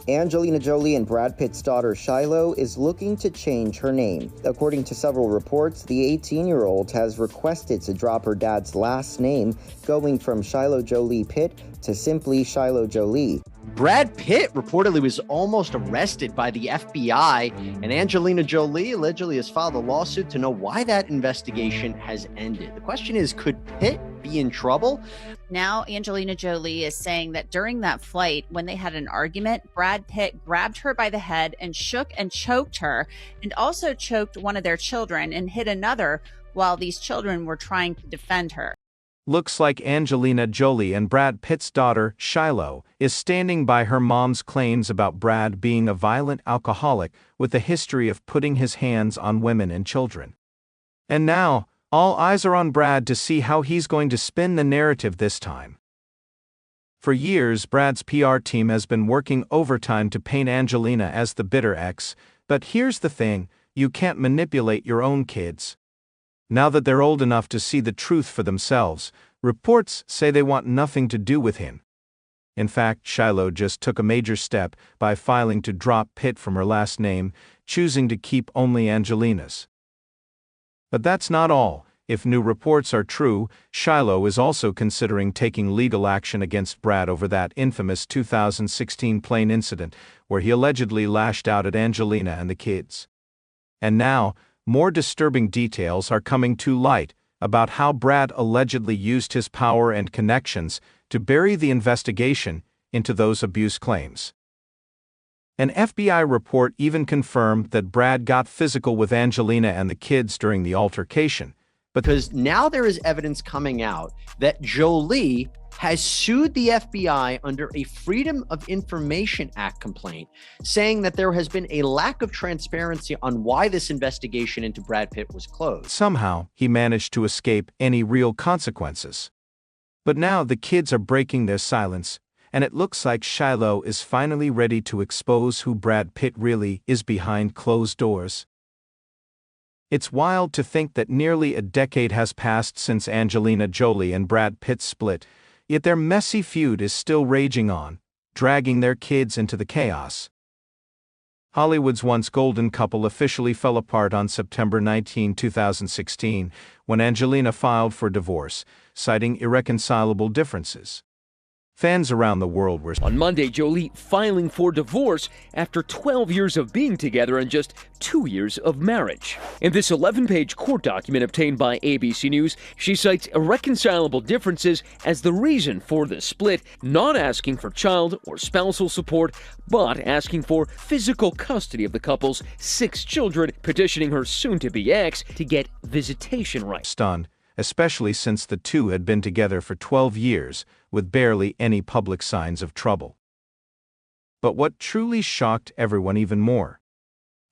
Angelina Jolie and Brad Pitt's daughter Shiloh is looking to change her name. According to several reports, the 18-year-old has requested to drop her dad's last name, going from Shiloh Jolie Pitt to simply Shiloh Jolie. Brad Pitt reportedly was almost arrested by the FBI, and Angelina Jolie allegedly has filed a lawsuit to know why that investigation has ended. The question is, could Pitt be in trouble? Now, Angelina Jolie is saying that during that flight, when they had an argument, Brad Pitt grabbed her by the head and shook and choked her, and also choked one of their children and hit another while these children were trying to defend her. Looks like Angelina Jolie and Brad Pitt's daughter, Shiloh, is standing by her mom's claims about Brad being a violent alcoholic with a history of putting his hands on women and children. And now, all eyes are on Brad to see how he's going to spin the narrative this time. For years, Brad's PR team has been working overtime to paint Angelina as the bitter ex, but here's the thing, you can't manipulate your own kids. Now that they're old enough to see the truth for themselves, reports say they want nothing to do with him. In fact, Shiloh just took a major step by filing to drop Pitt from her last name, choosing to keep only Angelina's. But that's not all. If new reports are true, Shiloh is also considering taking legal action against Brad over that infamous 2016 plane incident where he allegedly lashed out at Angelina and the kids. And now, more disturbing details are coming to light about how Brad allegedly used his power and connections to bury the investigation into those abuse claims. An FBI report even confirmed that Brad got physical with Angelina and the kids during the altercation. Because now there is evidence coming out that Jolie has sued the FBI under a Freedom of Information Act complaint, saying that there has been a lack of transparency on why this investigation into Brad Pitt was closed. Somehow, he managed to escape any real consequences. But now the kids are breaking their silence, and it looks like Shiloh is finally ready to expose who Brad Pitt really is behind closed doors. It's wild to think that nearly a decade has passed since Angelina Jolie and Brad Pitt split, yet their messy feud is still raging on, dragging their kids into the chaos. Hollywood's once golden couple officially fell apart on September 19, 2016, when Angelina filed for divorce, citing irreconcilable differences. Fans around the world were on Monday, Jolie filing for divorce after 12 years of being together and just 2 years of marriage. In this 11-page court document obtained by ABC News, she cites irreconcilable differences as the reason for the split, not asking for child or spousal support, but asking for physical custody of the couple's 6 children, petitioning her soon-to-be ex to get visitation rights. Stunned, especially since the two had been together for 12 years, with barely any public signs of trouble. But what truly shocked everyone even more?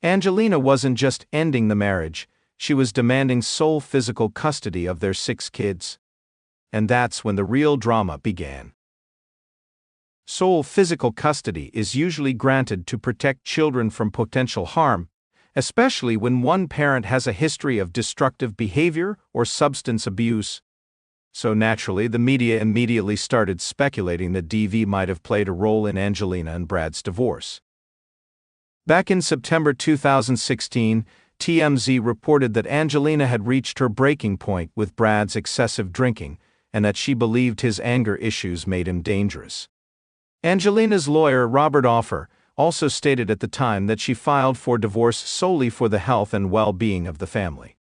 Angelina wasn't just ending the marriage, she was demanding sole physical custody of their 6 kids. And that's when the real drama began. Sole physical custody is usually granted to protect children from potential harm, especially when one parent has a history of destructive behavior or substance abuse. So naturally, the media immediately started speculating that DV might have played a role in Angelina and Brad's divorce. Back in September 2016, TMZ reported that Angelina had reached her breaking point with Brad's excessive drinking, and that she believed his anger issues made him dangerous. Angelina's lawyer, Robert Offer, also stated at the time that she filed for divorce solely for the health and well-being of the family.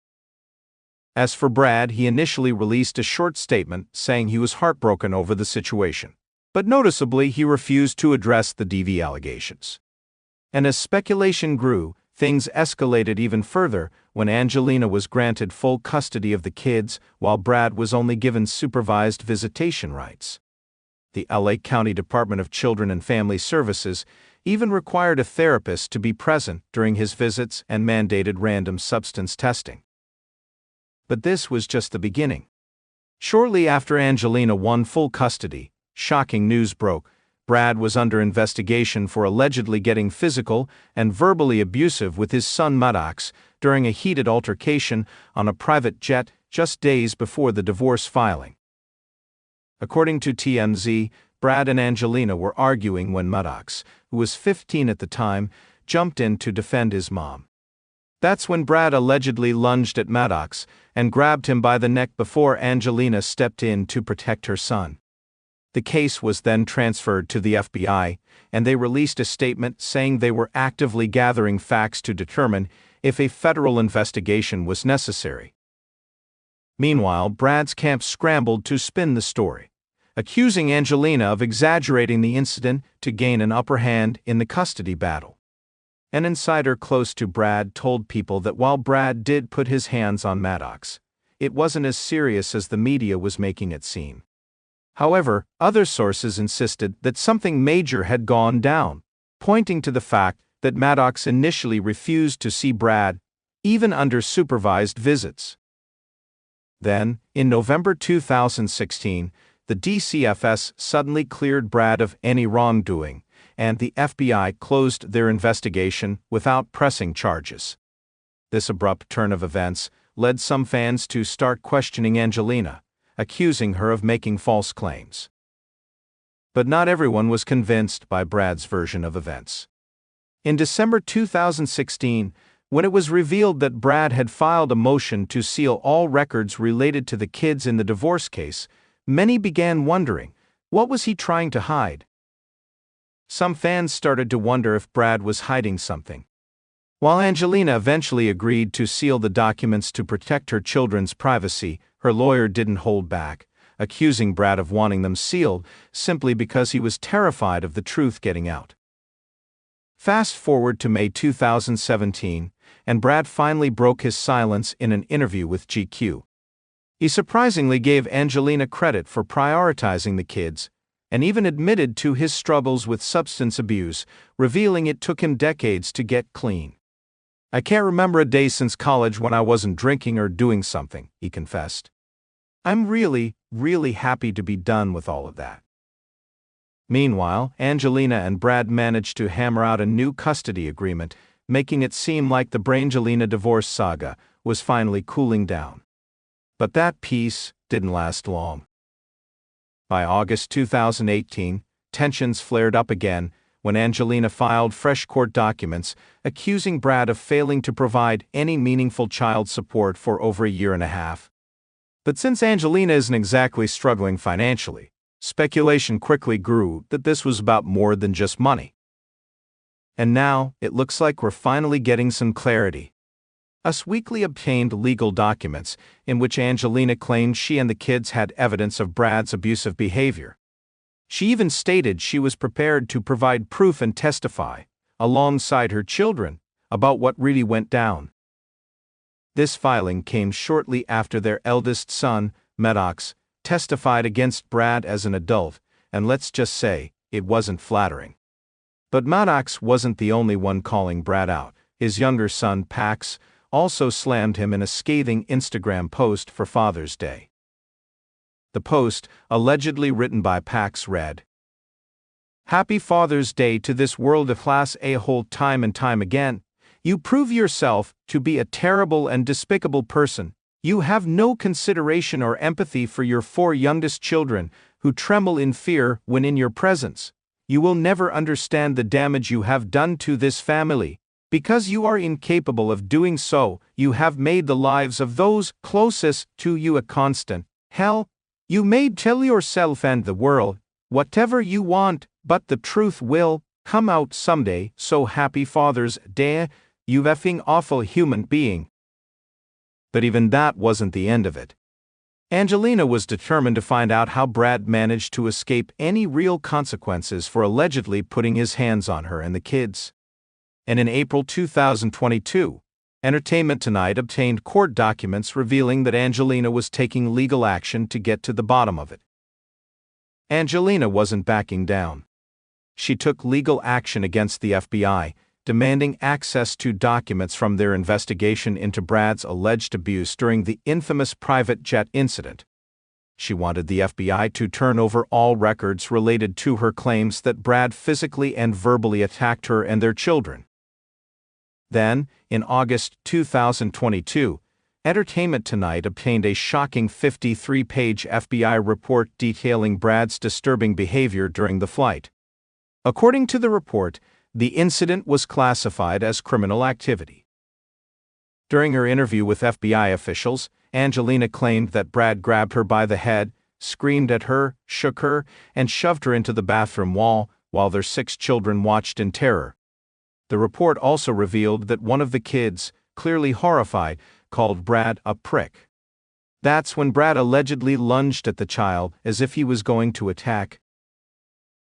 As for Brad, he initially released a short statement saying he was heartbroken over the situation. But noticeably, he refused to address the DV allegations. And as speculation grew, things escalated even further when Angelina was granted full custody of the kids while Brad was only given supervised visitation rights. The LA County Department of Children and Family Services even required a therapist to be present during his visits and mandated random substance testing. But this was just the beginning. Shortly after Angelina won full custody, shocking news broke. Brad was under investigation for allegedly getting physical and verbally abusive with his son Maddox during a heated altercation on a private jet just days before the divorce filing. According to TMZ, Brad and Angelina were arguing when Maddox, who was 15 at the time, jumped in to defend his mom. That's when Brad allegedly lunged at Maddox and grabbed him by the neck before Angelina stepped in to protect her son. The case was then transferred to the FBI, and they released a statement saying they were actively gathering facts to determine if a federal investigation was necessary. Meanwhile, Brad's camp scrambled to spin the story, accusing Angelina of exaggerating the incident to gain an upper hand in the custody battle. An insider close to Brad told People that while Brad did put his hands on Maddox, it wasn't as serious as the media was making it seem. However, other sources insisted that something major had gone down, pointing to the fact that Maddox initially refused to see Brad, even under supervised visits. Then, in November 2016, the DCFS suddenly cleared Brad of any wrongdoing, and the FBI closed their investigation without pressing charges. This abrupt turn of events led some fans to start questioning Angelina, accusing her of making false claims. But not everyone was convinced by Brad's version of events. In December 2016, when it was revealed that Brad had filed a motion to seal all records related to the kids in the divorce case, many began wondering, what was he trying to hide? Some fans started to wonder if Brad was hiding something. While Angelina eventually agreed to seal the documents to protect her children's privacy, her lawyer didn't hold back, accusing Brad of wanting them sealed simply because he was terrified of the truth getting out. Fast forward to May 2017, and Brad finally broke his silence in an interview with GQ. He surprisingly gave Angelina credit for prioritizing the kids, and even admitted to his struggles with substance abuse, revealing it took him decades to get clean. "I can't remember a day since college when I wasn't drinking or doing something," he confessed. "I'm really, really happy to be done with all of that." Meanwhile, Angelina and Brad managed to hammer out a new custody agreement, making it seem like the Brangelina divorce saga was finally cooling down. But that peace didn't last long. By August 2018, tensions flared up again when Angelina filed fresh court documents accusing Brad of failing to provide any meaningful child support for over a year and a half. But since Angelina isn't exactly struggling financially, speculation quickly grew that this was about more than just money. And now, it looks like we're finally getting some clarity. Us Weekly obtained legal documents in which Angelina claimed she and the kids had evidence of Brad's abusive behavior. She even stated she was prepared to provide proof and testify, alongside her children, about what really went down. This filing came shortly after their eldest son, Maddox, testified against Brad as an adult, and let's just say, it wasn't flattering. But Maddox wasn't the only one calling Brad out. His younger son, Pax, also slammed him in a scathing Instagram post for Father's Day. The post, allegedly written by Pax, read, "Happy Father's Day to this world-class a-hole time and time again. You prove yourself to be a terrible and despicable person. You have no consideration or empathy for your 4 youngest children, who tremble in fear when in your presence. You will never understand the damage you have done to this family. Because you are incapable of doing so, you have made the lives of those closest to you a constant hell. You may tell yourself and the world whatever you want, but the truth will come out someday, so happy Father's Day, you effing awful human being." But even that wasn't the end of it. Angelina was determined to find out how Brad managed to escape any real consequences for allegedly putting his hands on her and the kids. And in April 2022, Entertainment Tonight obtained court documents revealing that Angelina was taking legal action to get to the bottom of it. Angelina wasn't backing down. She took legal action against the FBI, demanding access to documents from their investigation into Brad's alleged abuse during the infamous private jet incident. She wanted the FBI to turn over all records related to her claims that Brad physically and verbally attacked her and their children. Then, in August 2022, Entertainment Tonight obtained a shocking 53-page FBI report detailing Brad's disturbing behavior during the flight. According to the report, the incident was classified as criminal activity. During her interview with FBI officials, Angelina claimed that Brad grabbed her by the head, screamed at her, shook her, and shoved her into the bathroom wall while their 6 children watched in terror. The report also revealed that one of the kids, clearly horrified, called Brad a prick. That's when Brad allegedly lunged at the child as if he was going to attack.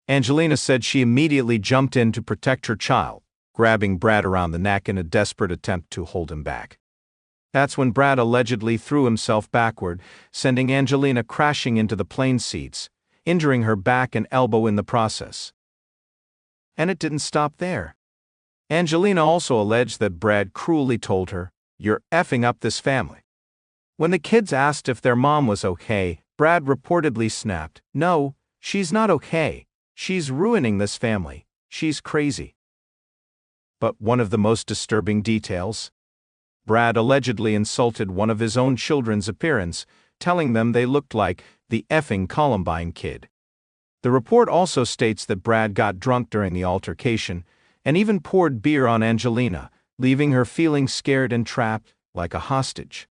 Angelina said she immediately jumped in to protect her child, grabbing Brad around the neck in a desperate attempt to hold him back. That's when Brad allegedly threw himself backward, sending Angelina crashing into the plane seats, injuring her back and elbow in the process. And it didn't stop there. Angelina also alleged that Brad cruelly told her, "You're effing up this family." When the kids asked if their mom was okay, Brad reportedly snapped, "No, she's not okay. She's ruining this family. She's crazy." But one of the most disturbing details? Brad allegedly insulted one of his own children's appearance, telling them they looked like the effing Columbine kid. The report also states that Brad got drunk during the altercation and even poured beer on Angelina, leaving her feeling scared and trapped like a hostage.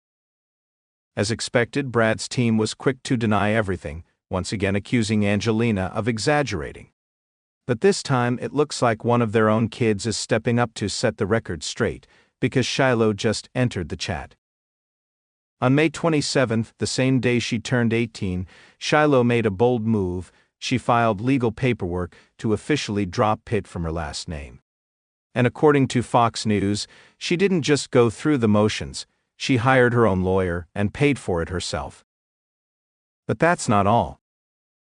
As expected, Brad's team was quick to deny everything, once again accusing Angelina of exaggerating. But this time it looks like one of their own kids is stepping up to set the record straight, because Shiloh just entered the chat. On May 27th, the same day she turned 18, Shiloh made a bold move. She filed legal paperwork to officially drop Pitt from her last name. And according to Fox News, she didn't just go through the motions, she hired her own lawyer and paid for it herself. But that's not all.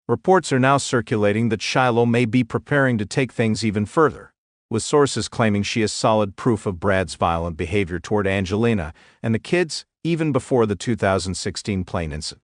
Reports are now circulating that Shiloh may be preparing to take things even further, with sources claiming she has solid proof of Brad's violent behavior toward Angelina and the kids even before the 2016 plane incident.